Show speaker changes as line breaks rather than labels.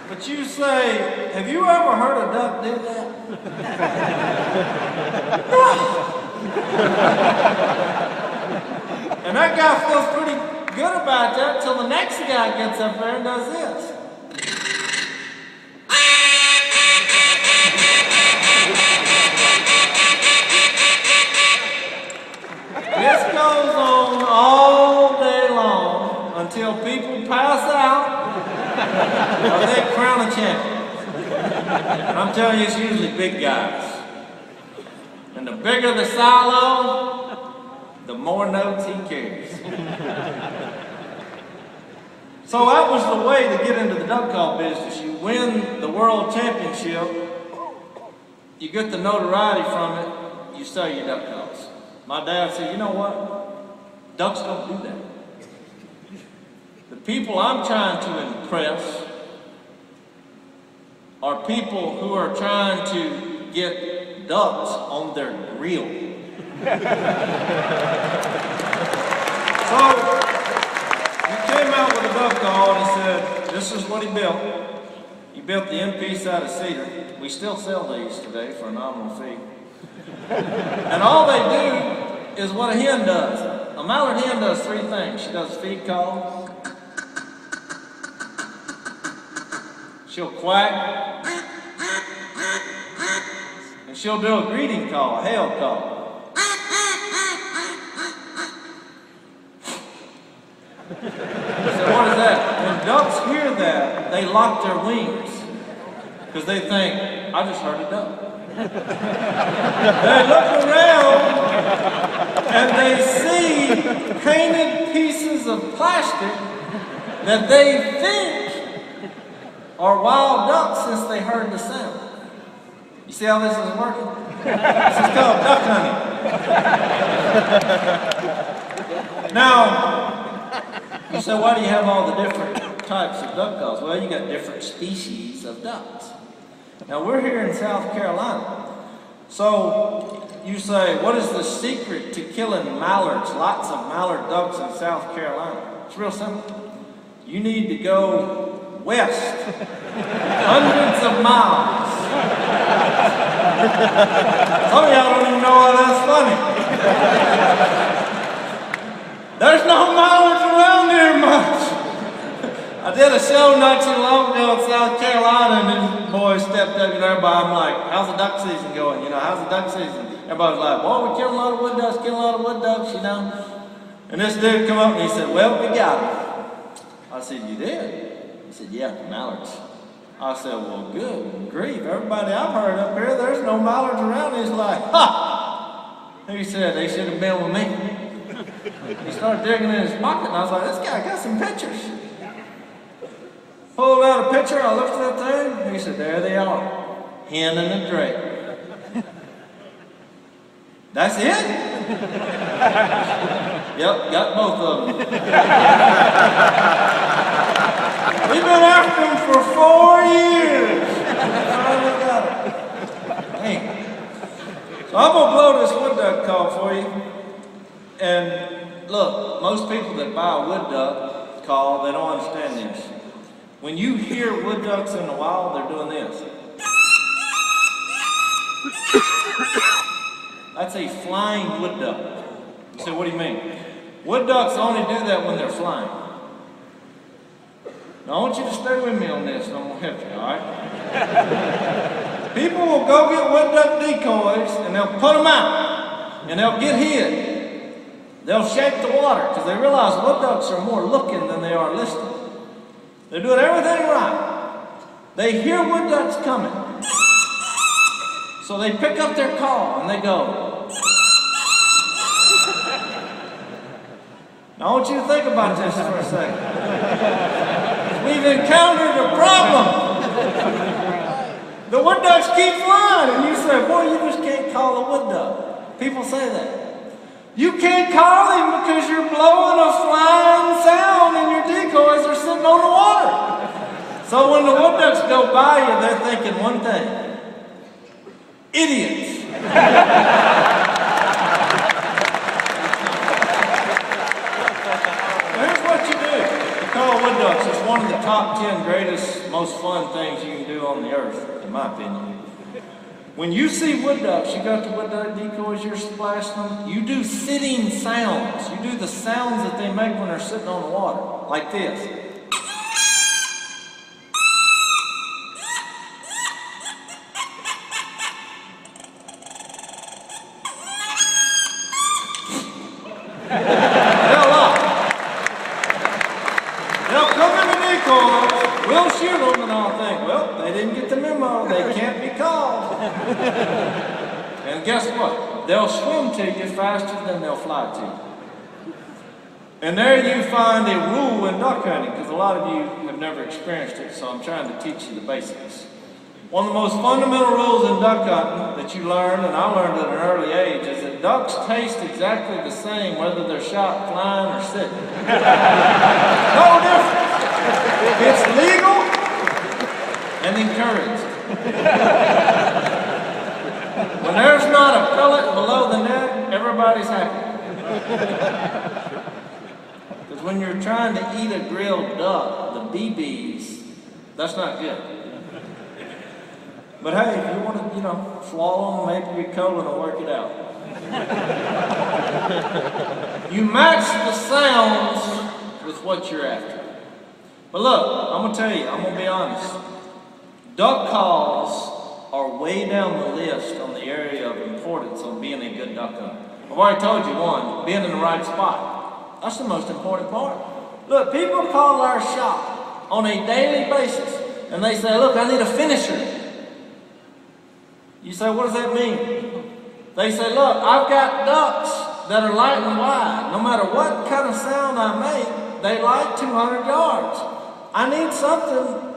But you say, have you ever heard a duck do that? No. And that guy feels pretty good about that until the next guy gets up there and does this. This goes on all day long until people pass out or they crown a champion. And I'm telling you, it's usually big guys. And the bigger the silo, the more notes he carries. So that was the way to get into the duck call business. You win the world championship, you get the notoriety from it, you sell your duck calls. My dad said, you know what? Ducks don't do that. The people I'm trying to impress are people who are trying to get ducks on their grill. So, he came out with a duck call and he said, this is what he built. He built the end piece out of cedar. We still sell these today for a nominal fee. And all they do is what a hen does. A mallard hen does three things. She does a feed call. She'll quack. And she'll do a greeting call, a hail call. So what is that? When ducks hear that, they lock their wings. Because they think, I just heard a duck. They look around and they see painted pieces of plastic that they think are wild ducks since they heard the sound. You see how this is working? This is called duck hunting. Now, you say, why do you have all the different types of duck calls? Well, you got different species of ducks. Now, we're here in South Carolina. So, you say, what is the secret to killing mallards, lots of mallard ducks in South Carolina? It's real simple. You need to go west, hundreds of miles. Some of y'all don't even know why that's funny. There's no mallards around here much. I did a show not too long ago in South Carolina, and these boys stepped up to everybody. I'm like, how's the duck season going? You know, how's the duck season? Everybody's like, boy, we're killing a lot of wood ducks, killing a lot of wood ducks, you know. And this dude come up and he said, well, we got them. I said, you did? He said, yeah, the mallards. I said, well, good grief. Everybody I've heard up here, there's no mallards around. He's like, ha! He said, they should have been with me. He started digging in his pocket, and I was like, this guy got some pictures. Pulled out a picture, I looked at that thing, he said, there they are. Hen and a drake. That's it? Yep, got both of them. We've been after them for 4 years. Finally got it. Dang. So I'm going to blow this wood duck call for you. And look, most people that buy a wood duck call, they don't understand this. When you hear wood ducks in the wild, they're doing this. That's a flying wood duck. You say, what do you mean? Wood ducks only do that when they're flying. Now I want you to stay with me on this and I'm going to help you, all right? People will go get wood duck decoys and they'll put them out and they'll get hid. They'll shake the water because they realize wood ducks are more looking than they are listening. They're doing everything right. They hear wood ducks coming. So they pick up their call and they go. Now I want you to think about this for a second. We've encountered a problem. The wood ducks keep flying and you say, boy, you just can't call a wood duck. People say that. You can't call him because you're blowing a flying sound and your decoys are sitting on the water. So when the wood ducks go by you, they're thinking one thing. Idiots. Here's what you do. You call wood ducks. It's one of the top 10 greatest, most fun things you can do on the earth, in my opinion. When you see wood ducks, you got the wood duck decoys, you're splashing them, you do sitting sounds. You do the sounds that they make when they're sitting on the water, like this. They'll come in the decoys, we'll shoot them, and I'll think, well, they didn't get the memo, they can't be called. And guess what? They'll swim to you faster than they'll fly to you. And there you find a rule in duck hunting, because a lot of you have never experienced it, so I'm trying to teach you the basics. One of the most fundamental rules in duck hunting that you learn, and I learned at an early age, is that ducks taste exactly the same whether they're shot flying or sitting. No difference. It's legal and encouraged. When there's not a pellet below the neck, everybody's happy. Because when you're trying to eat a grilled duck, the BBs, that's not good. But hey, if you want to, swallow them, maybe your colon will work it out. You match the sounds with what you're after. But look, I'm going to tell you, I'm going to be honest. Duck calls are way down the list on the area of importance on being a good duck hunter. I've already told you one, being in the right spot. That's the most important part. Look, people call our shop on a daily basis, and they say, look, I need a finisher. You say, what does that mean? They say, look, I've got ducks that are light and wide. No matter what kind of sound I make, they like 200 yards. I need something